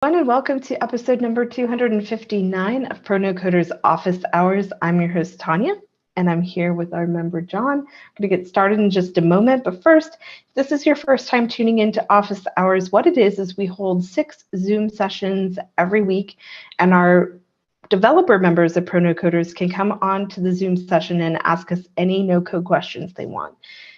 And welcome to episode number 259 of NoCoders Office Hours. I'm your host, Tanya, and I'm here with our member, John. I'm going to get started in just a moment, but first, if this is your first time tuning into Office Hours, what it is we hold 6 Zoom sessions every week, and our developer members of NoCoders can come on to the Zoom session and ask us any no-code questions they want.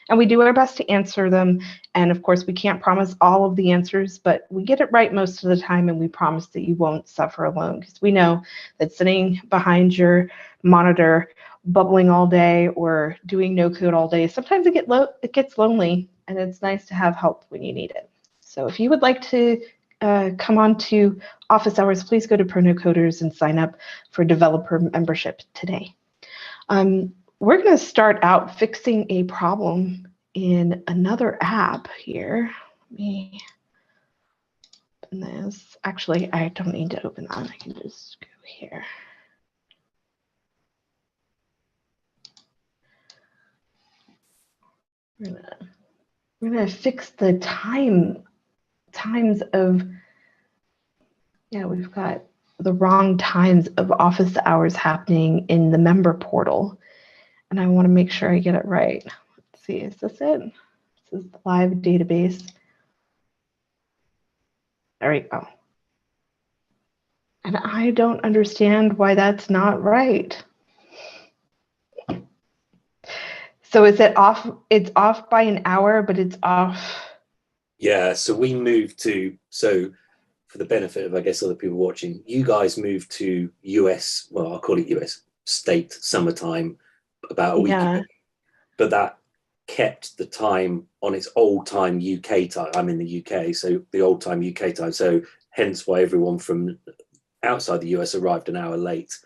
And we do our best to answer them. And of course, we can't promise all of the answers, but we get it right most of the time, and we promise that you won't suffer alone, because we know that sitting behind your monitor, bubbling all day or doing no code all day, sometimes it gets lonely, and it's nice to have help when you need it. So if you would like to come on to Office Hours, please go to NoCoders and sign up for developer membership today. We're going to start out fixing a problem in another app here. Let me open this. Actually, I don't need to open that. I can just go here. We're gonna fix the times of, we've got the wrong times of office hours happening in the member portal. And I want to make sure I get it right. Let's see, is this it? This is the live database. There we go. And I don't understand why that's not right. So is it off? It's off by an hour, but it's off. Yeah, so we moved to, for the benefit of, I guess, other people watching, you guys moved to US, well, I'll call it US state summertime about a week ago, but that kept the time on its old time UK time. I'm in the UK, so the old time UK time. So hence why everyone from outside the US arrived an hour late.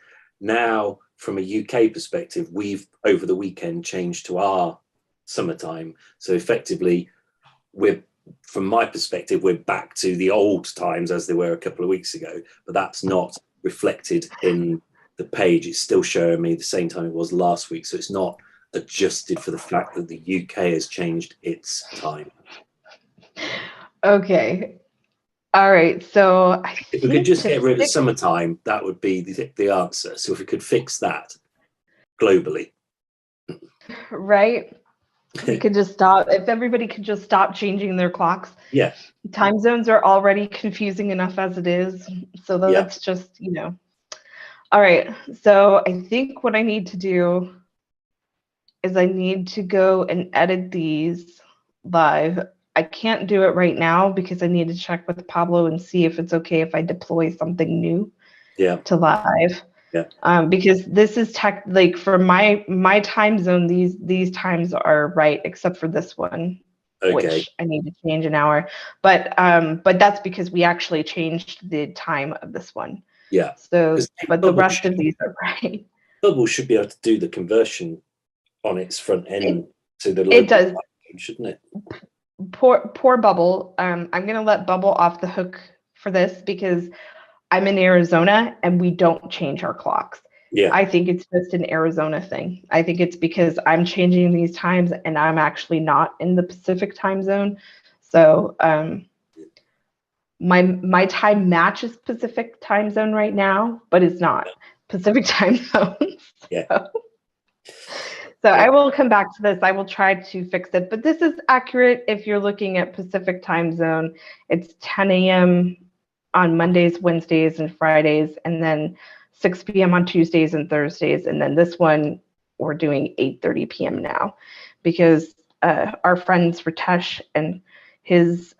Now, from a UK perspective, we've over the weekend changed to our summertime. So effectively, from my perspective, we're back to the old times as they were a couple of weeks ago, but that's not reflected in the page. It's still showing me the same time it was last week, so it's not adjusted for the fact that the UK has changed its time. Okay. All right. So if we could just get rid of summertime, that would be the answer. So if we could fix that globally. Right. We could just stop. If everybody could just stop changing their clocks. Yeah. Time zones are already confusing enough as it is. So that's just, All right. So I think what I need to do is I need to go and edit these live. I can't do it right now because I need to check with Pablo and see if it's okay if I deploy something new to live. Yeah. Because this is like for my time zone, these times are right except for this one, which I need to change an hour. But that's because we actually changed the time of this one. Yeah. So, but the rest of these are right. Bubble should be able to do the conversion on its front end to the local. It does, shouldn't it? Poor Bubble. I'm gonna let Bubble off the hook for this because I'm in Arizona and we don't change our clocks. Yeah. I think it's just an Arizona thing. I think it's because I'm changing these times and I'm actually not in the Pacific time zone. So my time matches Pacific time zone right now, but it's not Pacific time zone. So I will come back to this. I will try to fix it, but this is accurate if you're looking at Pacific time zone. It's 10 a.m. on Mondays, Wednesdays, and Fridays, and then 6 p.m. on Tuesdays and Thursdays. And then this one, we're doing 8:30 p.m. now because our friends Ritesh and his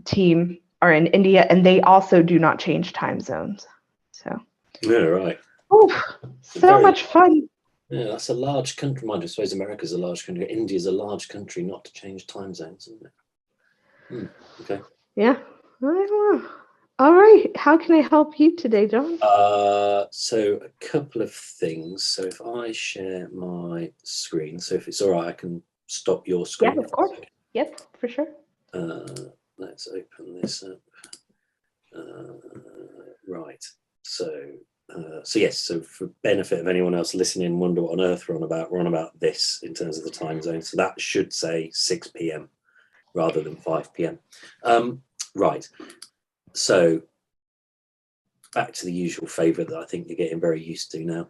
team are in India, and they also do not change time zones. So yeah, right. Oh, so much fun. Yeah, that's a large country. Mind, I suppose America's a large country. India's a large country not to change time zones, isn't it? Okay. Yeah. All right. How can I help you today, John? So a couple of things. So if I share my screen, so if it's all right, I can stop your screen. Yeah, of course. Yep, for sure. Let's open this up. Right. So yes, so for benefit of anyone else listening, wonder what on earth we're on about this in terms of the time zone. So that should say 6 p.m. rather than 5 p.m. Right. So back to the usual favourite that I think you're getting very used to now.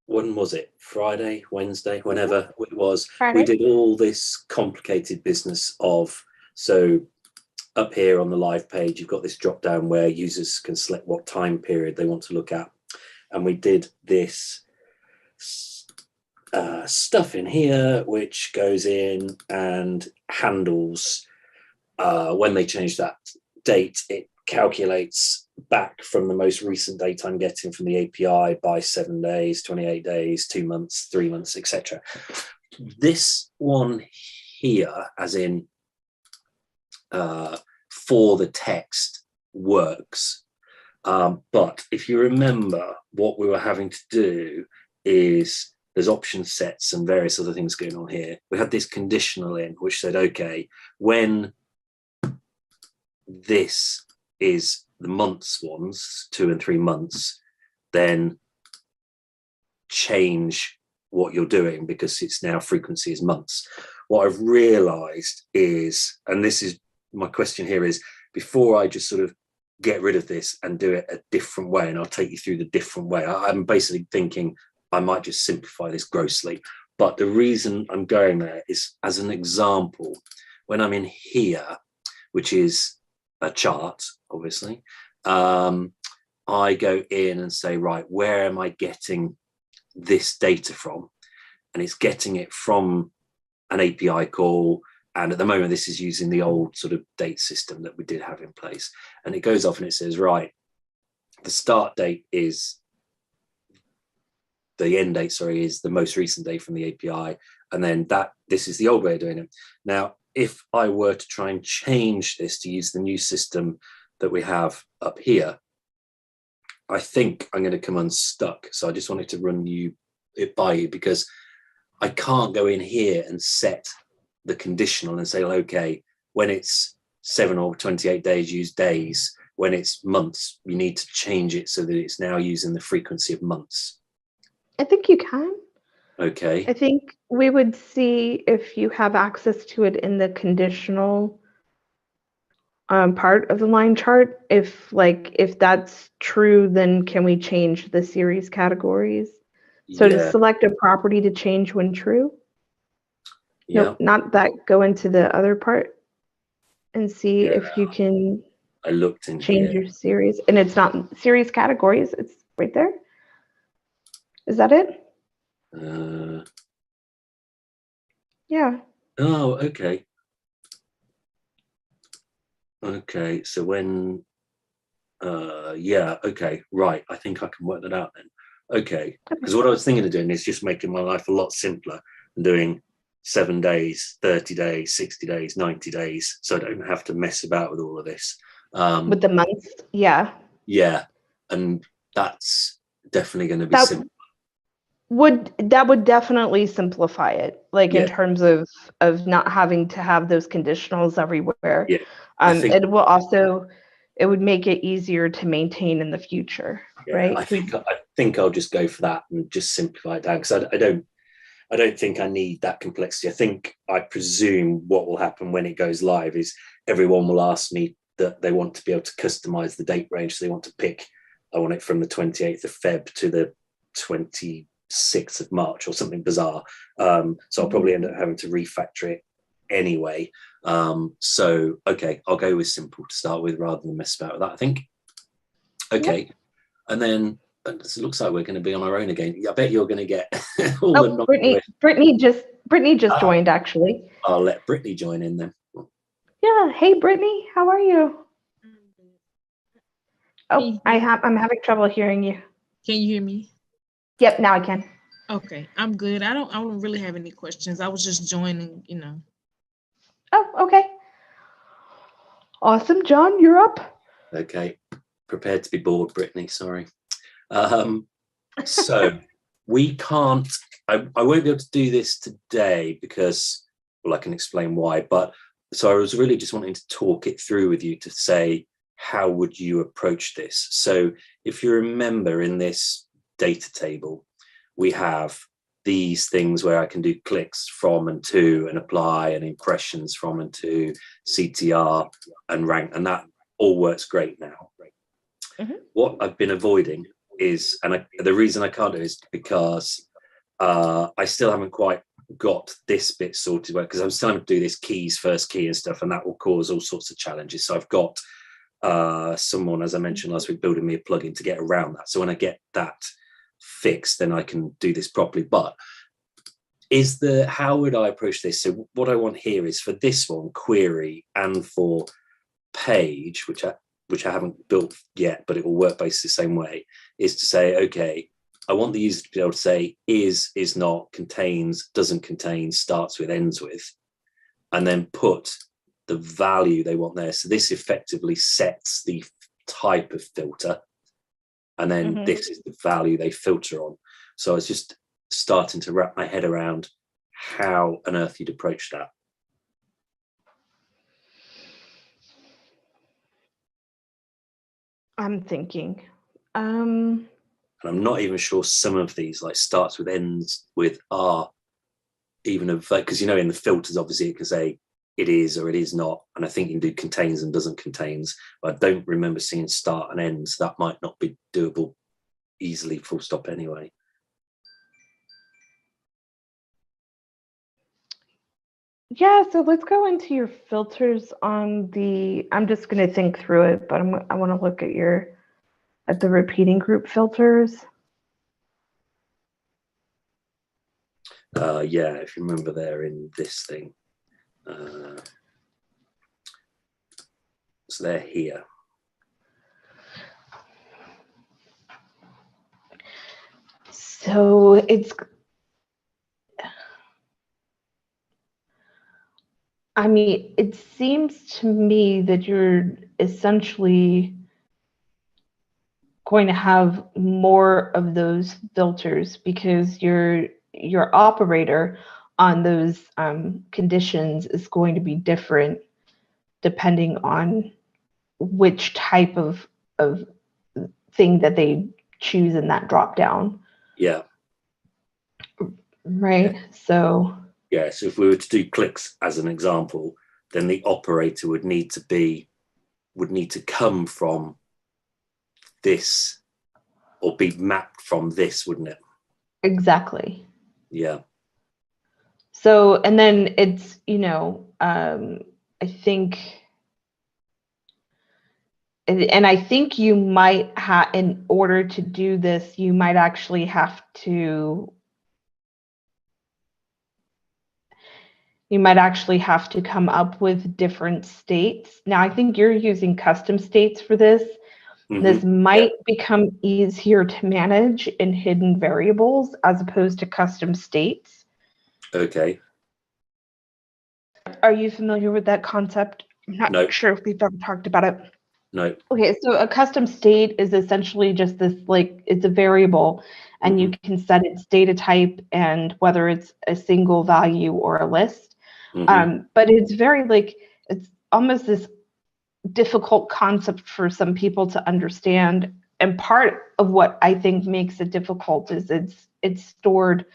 When was it? Friday, Wednesday, whenever it was, Friday. we did all this complicated business of, so up here on the live page, you've got this drop down where users can select what time period they want to look at. And we did this stuff in here, which goes in and handles when they change that date, it calculates back from the most recent date I'm getting from the API by 7 days, 28 days, 2 months, 3 months, etc. This one here, as in for the text, works. But if you remember, what we were having to do is there's option sets and various other things going on here. We had this conditional in which said, okay, when this is the months ones, 2 and 3 months, then change what you're doing because it's now frequency is months. What I've realized is, and this is my question here is, before I just sort of get rid of this and do it a different way, and I'll take you through the different way, I'm basically thinking I might just simplify this grossly. But the reason I'm going there is, as an example, when I'm in here, which is a chart, obviously, I go in and say, right, where am I getting this data from? And it's getting it from an API call. And at the moment, this is using the old sort of date system that we did have in place. And it goes off and it says, right, the start date is, the end date, sorry, is the most recent date from the API. And then this is the old way of doing it. Now, if I were to try and change this to use the new system that we have up here, I think I'm going to come unstuck. So I just wanted to run it by you, because I can't go in here and set the conditional and say, well, okay, when it's 7 or 28 days, use days. When it's months, you need to change it so that it's now using the frequency of months. I think you can. Okay. I think we would see if you have access to it in the conditional part of the line chart. If that's true, then can we change the series categories? So to select a property to change when true. Yeah. Nope, not that. Go into the other part and see if you can. I looked in change here. your series, and it's not series categories. It's right there. Is that it? Yeah. Oh, okay. Okay, so when, yeah, okay, right. I think I can work that out then. Okay, because what I was thinking of doing is just making my life a lot simpler and doing 7 days, 30 days, 60 days, 90 days, so I don't have to mess about with all of this. With the months, yeah. Yeah, and that's definitely going to be simple. That would definitely simplify it, like in terms of not having to have those conditionals everywhere. Yeah, it would make it easier to maintain in the future, right? I think I'll just go for that and just simplify it down, because I don't think I need that complexity. I presume what will happen when it goes live is everyone will ask me that they want to be able to customize the date range. So they want to pick, I want it from the 28th of Feb to the 26th of March or something bizarre. So I'll probably end up having to refactor it anyway. So, okay, I'll go with simple to start with rather than mess about with that, I think. Okay. Yep. And then it looks like we're going to be on our own again. I bet you're going to get all the Brittany just joined, actually. I'll let Brittany join in then. Yeah. Hey, Brittany, how are you? Oh, I'm having trouble hearing you. Can you hear me? Yep, now I can. Okay, I'm good. I don't really have any questions. I was just joining, Oh, okay. Awesome. John, you're up. Okay. Prepared to be bored, Brittany, sorry. So we can't, I won't be able to do this today because, well, I can explain why, but so I was really just wanting to talk it through with you to say, how would you approach this? So if you remember in this data table, we have these things where I can do clicks from and to and apply and impressions from and to, CTR and rank, and that all works great now. What I've been avoiding is, and the reason I can't do it is because I still haven't quite got this bit sorted out, because I'm still having to do this keys first key and stuff, and that will cause all sorts of challenges. So I've got someone, as I mentioned last week, building me a plugin to get around that. So when I get that fixed, then I can do this properly. But how would I approach this? So what I want here is for this one, query, and for page, which I haven't built yet, but it will work basically the same way, is to say, okay, I want the user to be able to say is not, contains, doesn't contain, starts with, ends with, and then put the value they want there. So this effectively sets the type of filter, and then this is the value they filter on. So I was just starting to wrap my head around how on earth you'd approach that. I'm thinking. And I'm not even sure some of these, like starts with, ends with, are even because in the filters, obviously it can say it is or it is not, and I think you can do contains and doesn't contains, but I don't remember seeing start and end, so that might not be doable easily full stop anyway. Yeah, so let's go into your filters on I'm just going to think through it, but I want to look at the repeating group filters. Yeah, if you remember there in this thing. So they're here. So it seems to me that you're essentially going to have more of those filters, because your operator on those conditions is going to be different depending on which type of thing that they choose in that drop down. Yeah. Right. Yeah. So if we were to do clicks as an example, then the operator would need to come from this or be mapped from this, wouldn't it? Exactly. Yeah. So, and then it's, I think, and I think you might have, in order to do this, you might actually have to come up with different states. Now, I think you're using custom states for this. This might become easier to manage in hidden variables as opposed to custom states. Okay. Are you familiar with that concept? I'm not sure if we've ever talked about it. No. Okay, so a custom state is essentially just this, it's a variable, and you can set its data type and whether it's a single value or a list. But it's very it's almost this difficult concept for some people to understand. And part of what I think makes it difficult is it's stored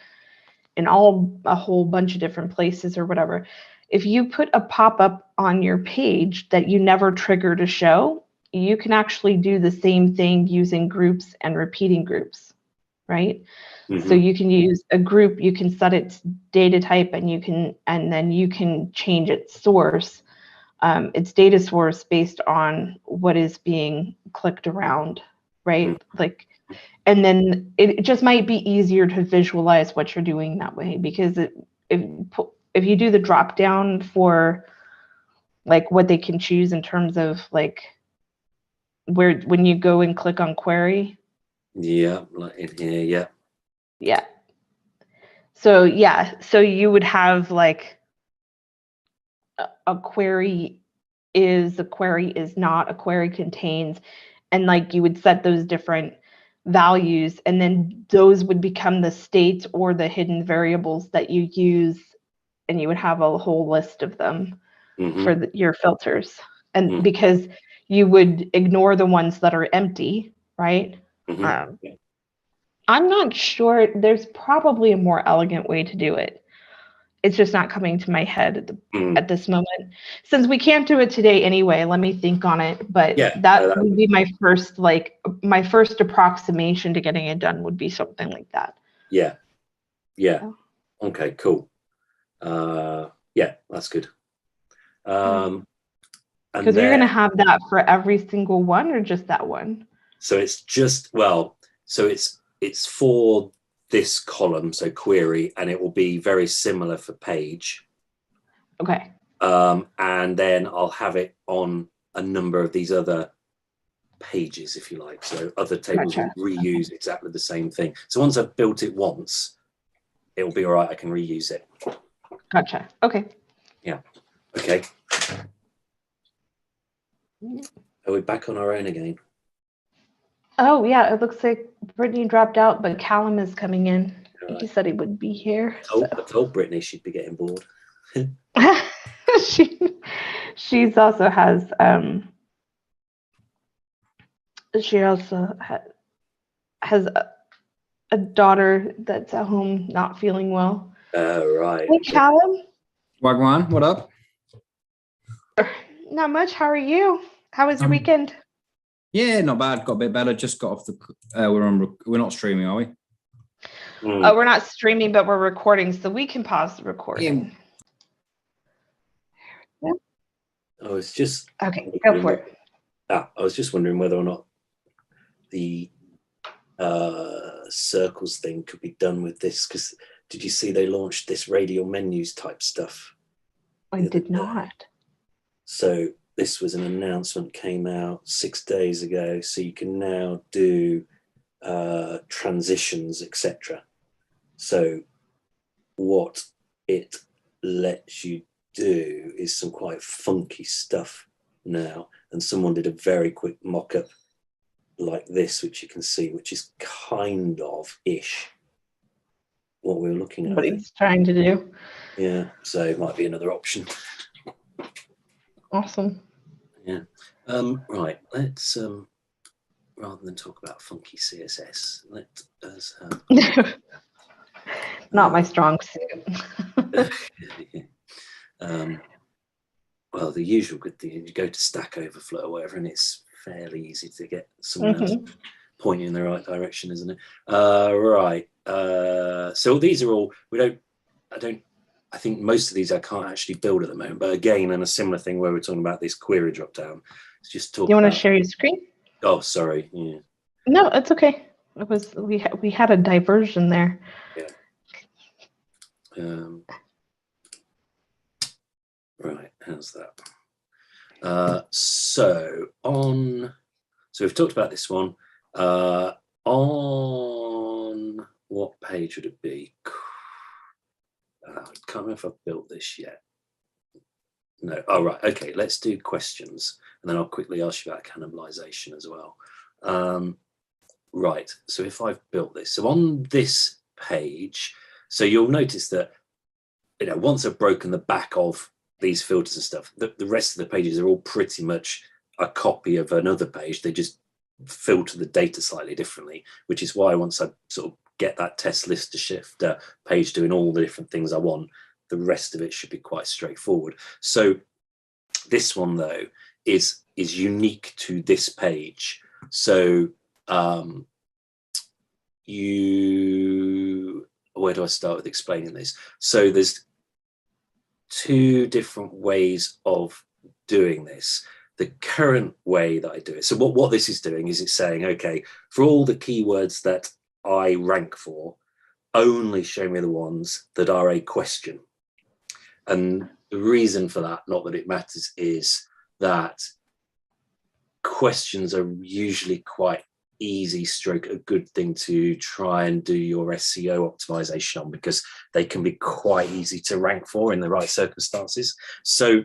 in a whole bunch of different places or whatever. If you put a pop-up on your page that you never trigger to show, you can actually do the same thing using groups and repeating groups, right? So you can use a group, you can set its data type, and then you can change its source, its data source, based on what is being clicked around, right? And then it just might be easier to visualize what you're doing that way, because if you do the drop down for what they can choose in terms of when you go and click on query. Yeah, like in here, yeah. Yeah. So you would have a query is, a query is not, a query contains, and you would set those different values, and then those would become the states or the hidden variables that you use, and you would have a whole list of them for your filters. And because you would ignore the ones that are empty, right? I'm not sure. There's probably a more elegant way to do it. it's just not coming to my head at this moment. Since we can't do it today anyway, let me think on it. But that would be my first, my first approximation to getting it done would be something like that. Yeah. Okay, cool. Yeah, that's good. Because you're going to have that for every single one, or just that one? So it's just, so it's for this column, so query, and it will be very similar for page. Okay. And then I'll have it on a number of these other pages, if you like. So other tables will reuse exactly the same thing. So once I've built it once, it will be all right. I can reuse it. Gotcha. Okay. Yeah. Okay. Are we back on our own again? Oh, yeah. It looks like Brittany dropped out, but Callum is coming in. Right. He said he would be here. I told Brittany she'd be getting bored. She's also has she also has a daughter that's at home not feeling well. Right. Hey, Callum. Wagwan, what up? Not much. How are you? How was your weekend? Yeah, not bad. Got a bit better. Just got off the. We're not streaming, are we? Oh, we're not streaming, but we're recording, so we can pause the recording. Yeah. I was just okay. Go for it. I was just wondering whether or not the circles thing could be done with this, because did you see they launched this Radial Menus type stuff? I did not. So this was an announcement, came out 6 days ago. So you can now do transitions, etc. So what it lets you do is some quite funky stuff now. And someone did a very quick mock-up like this, which you can see, which is kind of ish what we were looking at. What he's trying to do. Yeah, so it might be another option. Awesome. Yeah. Right. Let's rather than talk about funky CSS, let us have not my strong suit. Well, the usual good thing is you go to Stack Overflow or whatever, and it's fairly easy to get someone else pointing in the right direction, isn't it? Right. So these are all I think most of these I can't actually build at the moment, but again, and a similar thing where we're talking about this query drop down. Let's just talk. You want to share your screen? Oh, sorry. Yeah. No, it's okay. It was we had a diversion there. Yeah. Right. How's that? So we've talked about this one. On what page would it be? I can't remember if I've built this yet. No. Oh, right. Okay. Let's do questions, and then I'll quickly ask you about cannibalization as well. Right. So if I've built this, so on this page, so you'll notice that, once I've broken the back of these filters and stuff, the rest of the pages are all pretty much a copy of another page. They just filter the data slightly differently, which is why once I sort of get that test list to shift page doing all the different things I want, the rest of it should be quite straightforward. So this one though is unique to this page. So where do I start with explaining this? So there's two different ways of doing this. The current way that I do it. So what this is doing is it's saying, okay, for all the keywords that I rank for, only show me the ones that are a question. And the reason for that, not that it matters, is that questions are usually quite easy stroke a good thing to try and do your SEO optimization on, because they can be quite easy to rank for in the right circumstances. So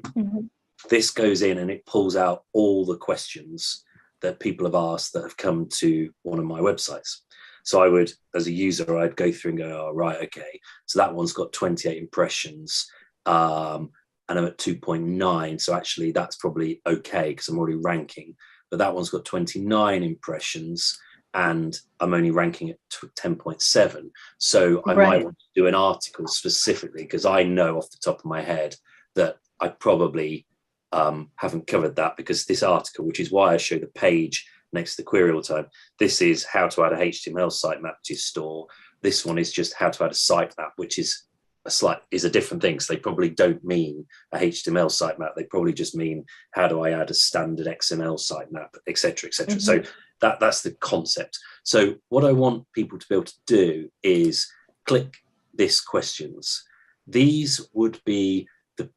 this goes in and it pulls out all the questions that people have asked that have come to one of my websites. So I would, as a user, I'd go through and go, oh, right, okay, so that one's got 28 impressions, and I'm at 2.9, so actually that's probably okay because I'm already ranking. But that one's got 29 impressions and I'm only ranking at 10.7. So I might want to do an article specifically because I know off the top of my head that I probably haven't covered that, because this article, which is why I show the page next to the query all the time, this is how to add a HTML sitemap to your store. This one is just how to add a sitemap, which is a different thing. So they probably don't mean a HTML sitemap. They probably just mean how do I add a standard XML sitemap, etc., etc. So that's the concept. So what I want people to be able to do is click this questions. These would be the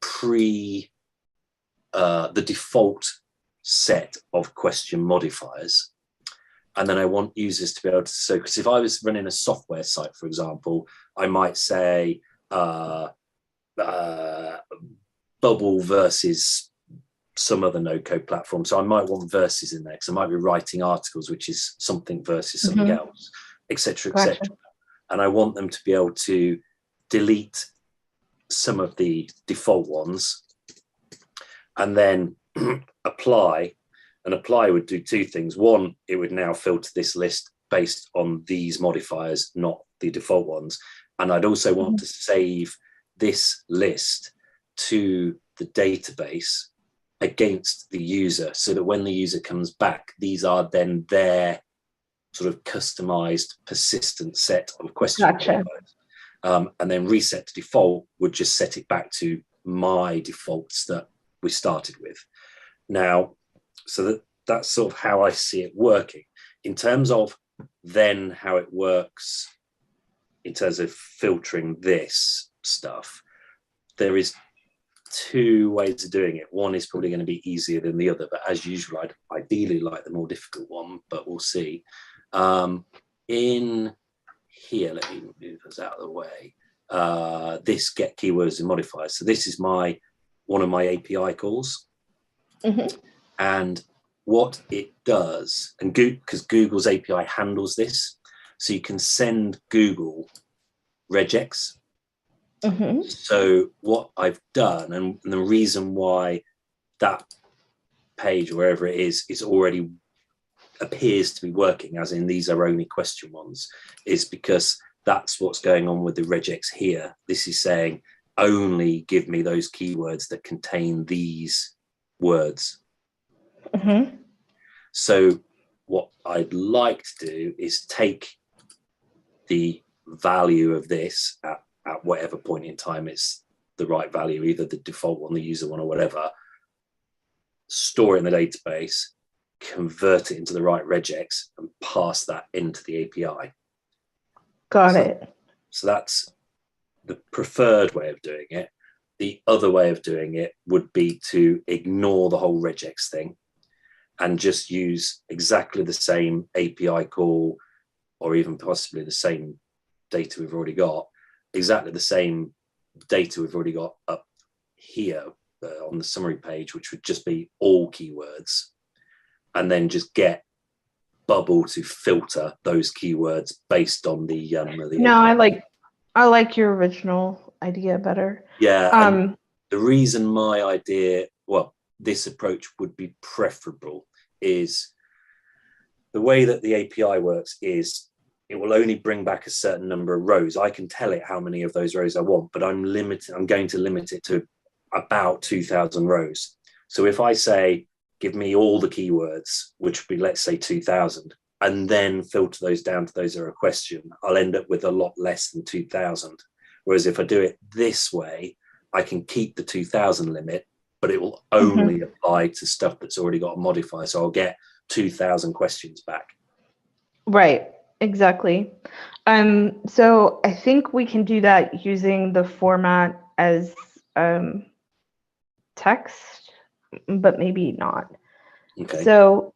the default set of question modifiers. And then I want users to be able to, so because if I was running a software site, for example, I might say Bubble versus some other no-code platform. So I might want versus in there because I might be writing articles, which is something versus something else, etc., etc. And I want them to be able to delete some of the default ones and then apply. And apply would do two things. One, it would now filter this list based on these modifiers, not the default ones. And I'd also want to save this list to the database against the user so that when the user comes back, these are then their sort of customized persistent set of questions. And then reset to default would just set it back to my defaults that we started with. Now, so that's sort of how I see it working. In terms of then how it works in terms of filtering this stuff, there is two ways of doing it. One is probably going to be easier than the other, but as usual, I'd ideally like the more difficult one, but we'll see. In here, let me move us out of the way. This get keywords and modifiers. So this is one of my API calls. And what it does, and because Google's API handles this, so you can send Google regex. So what I've done, and the reason why that page, wherever it is already appears to be working, as in these are only question ones, is because that's what's going on with the regex here. This is saying only give me those keywords that contain these words. So what I'd like to do is take the value of this at whatever point in time it's the right value, either the default one, the user one, or whatever, store it in the database, convert it into the right regex, and pass that into the API. Got it. So that's the preferred way of doing it. The other way of doing it would be to ignore the whole regex thing and just use exactly the same API call, or even possibly the same data we've already got, exactly the same data we've already got up here on the summary page, which would just be all keywords, and then just get Bubble to filter those keywords based on the no, I like your original idea better. Yeah. The reason my idea, well, this approach would be preferable, is the way that the API works is it will only bring back a certain number of rows. I can tell it how many of those rows I want, but I'm going to limit it to about 2,000 rows. So if I say, give me all the keywords, which would be, let's say, 2,000, and then filter those down to those that are a question, I'll end up with a lot less than 2,000. Whereas if I do it this way, I can keep the 2,000 limit, but it will only apply to stuff that's already got a modifier. So I'll get 2,000 questions back. Right, exactly. So I think we can do that using the format as text, but maybe not. Okay. So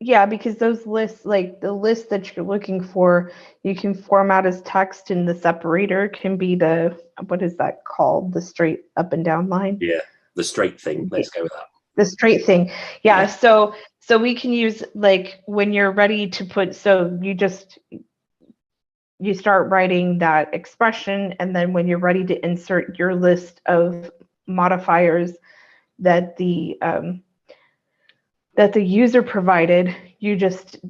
yeah, because those lists, like the list that you're looking for, you can format as text, and the separator can be the, what is that called? The straight up and down line? Yeah, the straight thing. Let's go with that. The straight thing. Yeah. So we can use, like, when you're ready to put, so you start writing that expression, and then when you're ready to insert your list of modifiers that the user provided, you just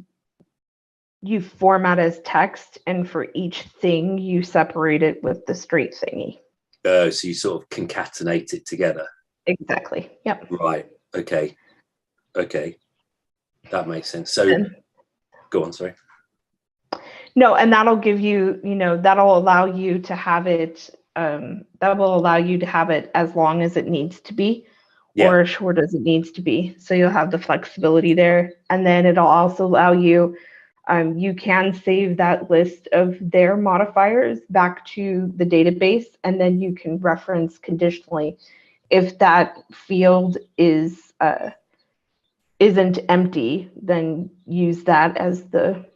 you format as text, and for each thing you separate it with the straight thingy. Oh, so you sort of concatenate it together. Exactly. Yep. Right. Okay. That makes sense. So go on, sorry. No, and that'll give you, that'll allow you to have it, that will allow you to have it as long as it needs to be, or as short as it needs to be. So you'll have the flexibility there. And then it'll also allow you, you can save that list of their modifiers back to the database, and then you can reference conditionally if that field isn't empty, then use that as the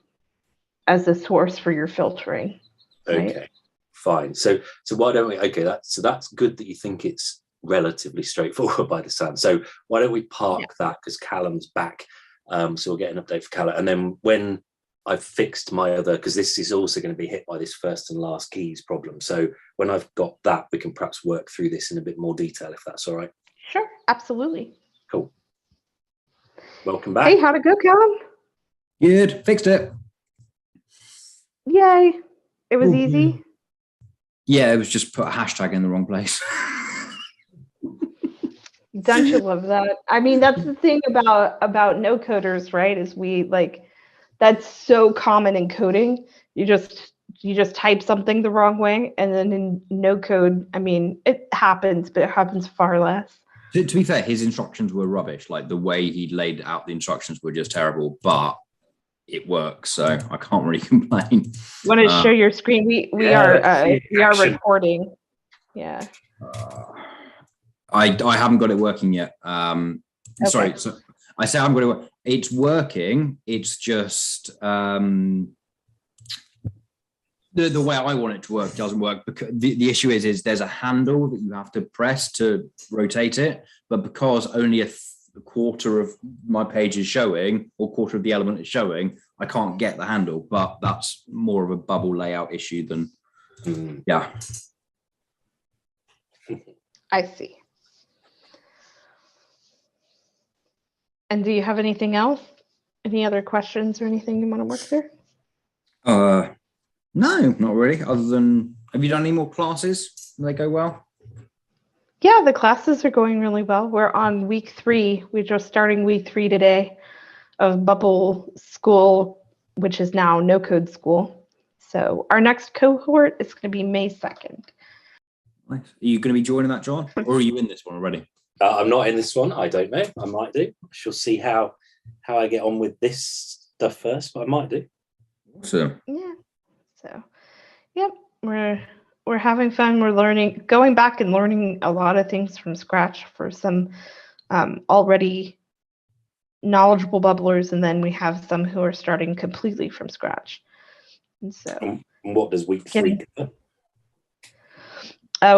source for your filtering. Right? Okay, fine. So why don't we? Okay, that's good that you think it's relatively straightforward by the sound. So why don't we park that, because Callum's back, so we'll get an update for Callum, and then when I've fixed my other, because this is also going to be hit by this first and last keys problem. So when I've got that, we can perhaps work through this in a bit more detail, if that's all right. Sure, absolutely. Cool. Welcome back. Hey, how'd it go, Callum? Good, fixed it. Yay. It was easy. Yeah, it was just put a hashtag in the wrong place. Don't you love that? I mean, that's the thing about NoCoders, right? Is that's so common in coding. You just type something the wrong way, and then in no code, I mean, it happens, but it happens far less. To be fair, his instructions were rubbish. Like the way he laid out the instructions were just terrible, but it works, so I can't really complain. You want to share your screen? We are recording. Yeah. I haven't got it working yet. Okay. Sorry. So I say I'm going to. It's working. It's just the way I want it to work doesn't work, because the issue is there's a handle that you have to press to rotate it, but because only a quarter of my page is showing, or quarter of the element is showing, I can't get the handle. But that's more of a bubble layout issue than yeah. I see. And do you have anything else? Any other questions or anything you want to work through? No, not really. Other than, have you done any more classes? Do they go well? Yeah, the classes are going really well. We're on week 3. We're just starting week 3 today of Bubble School, which is now No Code School. So our next cohort is going to be May 2nd. Nice. Are you going to be joining that, John? Or are you in this one already? I'm not in this one. I don't know. I might do. I shall see how I get on with this stuff first, but I might do. Awesome. Yeah. So, yep, we're having fun. We're learning, going back and learning a lot of things from scratch for some already knowledgeable bubblers, and then we have some who are starting completely from scratch. And so, and what does week 3 cover?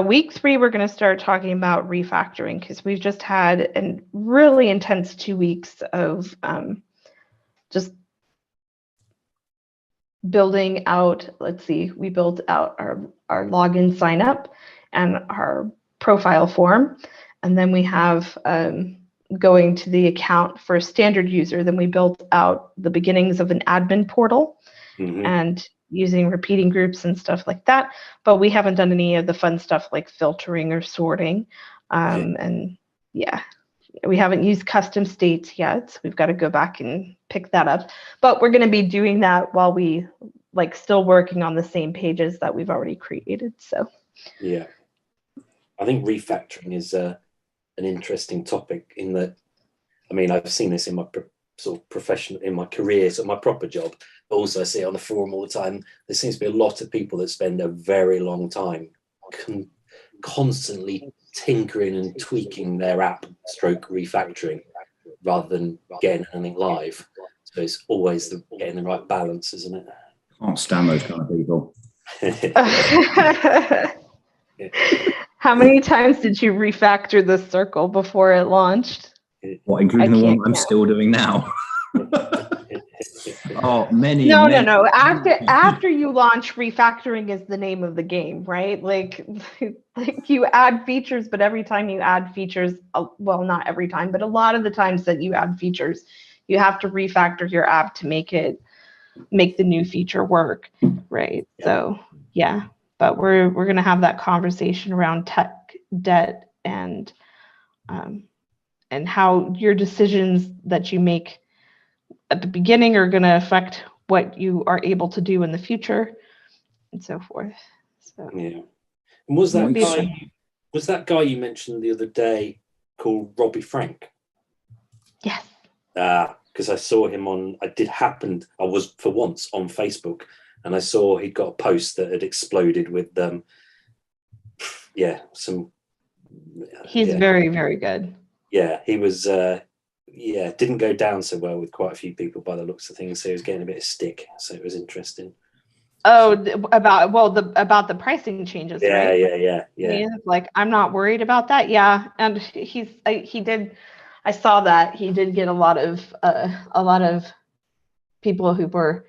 Week 3, we're going to start talking about refactoring, because we've just had a really intense 2 weeks of just building out. Let's see, we built out our login sign up and our profile form, and then we have going to the account for a standard user. Then we built out the beginnings of an admin portal and using repeating groups and stuff like that, but we haven't done any of the fun stuff like filtering or sorting. And yeah, we haven't used custom states yet. So we've got to go back and pick that up, but we're going to be doing that while we still working on the same pages that we've already created. So yeah, I think refactoring is an interesting topic, in that, I mean, I've seen this in my sort of professional, in my career, so my proper job. Also, I see it on the forum all the time. There seems to be a lot of people that spend a very long time constantly tinkering and tweaking their app stroke refactoring rather than getting anything live. So it's always getting the right balance, isn't it? Can't stand those kind of people. How many times did you refactor the circle before it launched? What, including the one I'm still doing now? Oh, many. No. After you launch, refactoring is the name of the game, right? Like you add features, but every time you add features, well, not every time, but a lot of the times that you add features, you have to refactor your app to make it make the new feature work, right? Yeah. So yeah, but we're going to have that conversation around tech debt and how your decisions that you make at the beginning are going to affect what you are able to do in the future and so forth. So yeah. And was that guy you mentioned the other day called Robbie Frank? Yes. Because I saw him I was for once on Facebook, and I saw he'd got a post that had exploded with he's very, very good. Yeah, he was didn't go down so well with quite a few people by the looks of things, so he was getting a bit of stick, so it was interesting. Oh, about the pricing changes, right? Yeah. He's like, I'm not worried about that. Yeah, and I saw that he did get a lot of people who were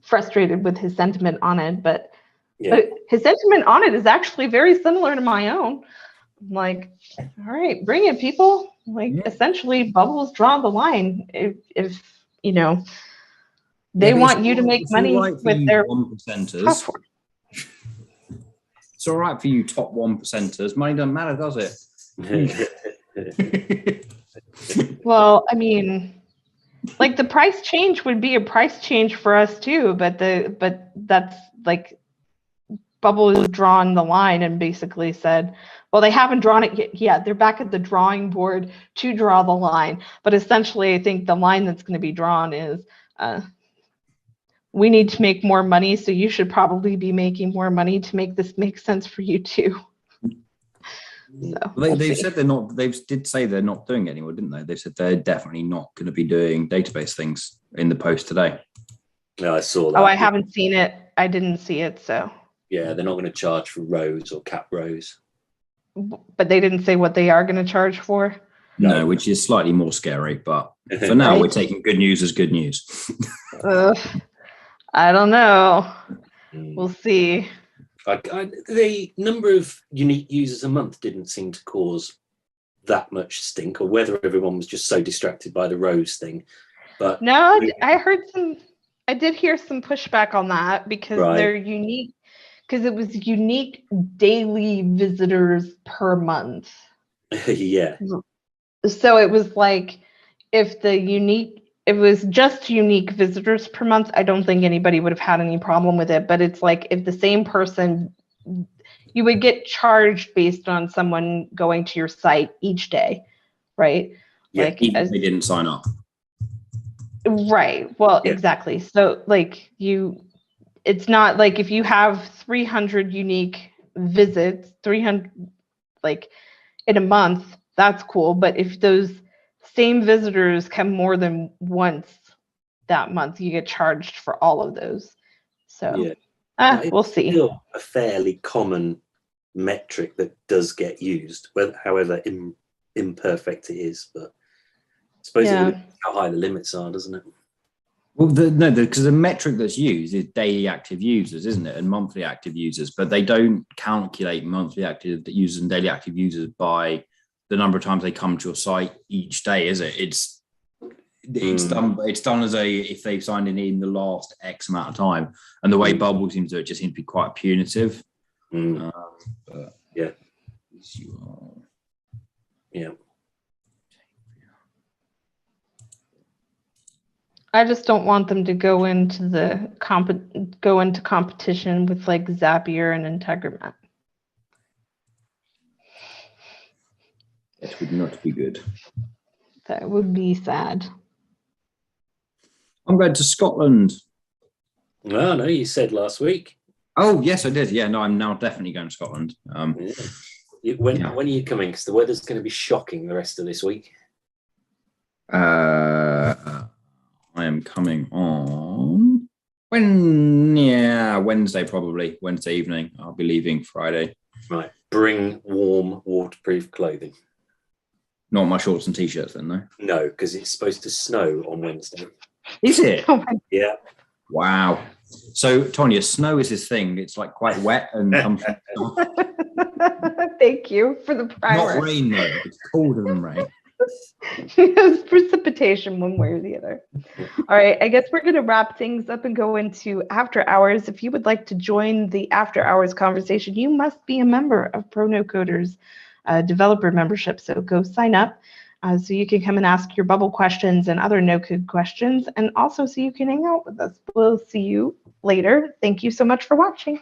frustrated with his sentiment on it, but his sentiment on it is actually very similar to my own. I'm like, all right, bring it, people. Like, essentially, bubbles draw the line. If they want you to make money with their 1%ers. platform. It's all right for you top 1%ers. Money doesn't matter, does it? Well, I mean, like the price change would be a price change for us too, but that's like Bubble has drawn the line and basically said, well, they haven't drawn it yet. They're back at the drawing board to draw the line. But essentially, I think the line that's going to be drawn is we need to make more money, so you should probably be making more money to make this make sense for you too. So they've said they're not. They did say they're not doing it anymore, didn't they? They said they're definitely not going to be doing database things in the post today. No, I saw that. Oh, I haven't seen it. I didn't see it, so. Yeah, they're not going to charge for rows or cap rows. But they didn't say what they are going to charge for? No, which is slightly more scary. But for now, we're taking good news as good news. I don't know. We'll see. The number of unique users a month didn't seem to cause that much stink, or whether everyone was just so distracted by the rows thing. But no, I did hear some pushback on that because they're unique. Because it was unique daily visitors per month. Yeah. So it was like if it was just unique visitors per month, I don't think anybody would have had any problem with it. But it's like if the same person, you would get charged based on someone going to your site each day, right? Yeah, like even if they didn't sign up. Right. Well, exactly. So like it's not like if you have 300 unique visits, 300 like in a month, that's cool. But if those same visitors come more than once that month, you get charged for all of those. So we'll see. It's still a fairly common metric that does get used, however imperfect it is. But I suppose it would how high the limits are, doesn't it? Well, because the metric that's used is daily active users, isn't it? And monthly active users, but they don't calculate monthly active users and daily active users by the number of times they come to your site each day, is it? It's done as if they've signed in the last X amount of time, and the way Bubble seems to do it just seems to be quite punitive. But yeah. I just don't want them to go into competition with like Zapier and Integromat. That would not be good. That would be sad. I'm going to Scotland. Oh, no, you said last week. Oh, yes, I did. Yeah, no, I'm now definitely going to Scotland. When are you coming? Because the weather's going to be shocking the rest of this week. I am coming on Wednesday, probably. Wednesday evening. I'll be leaving Friday. Right. Bring warm, waterproof clothing. Not my shorts and t-shirts then, though? No, because it's supposed to snow on Wednesday. Is it? Yeah. Wow. So, Tonya, snow is his thing. It's like quite wet and comes from Thank you for the primer. Not rain, though. It's colder than rain. It's precipitation one way or the other. All right, I guess we're going to wrap things up and go into after hours. If you would like to join the after hours conversation, you must be a member of Pro NoCoders developer membership. So go sign up so you can come and ask your bubble questions and other no-code questions, and also so you can hang out with us. We'll see you later. Thank you so much for watching.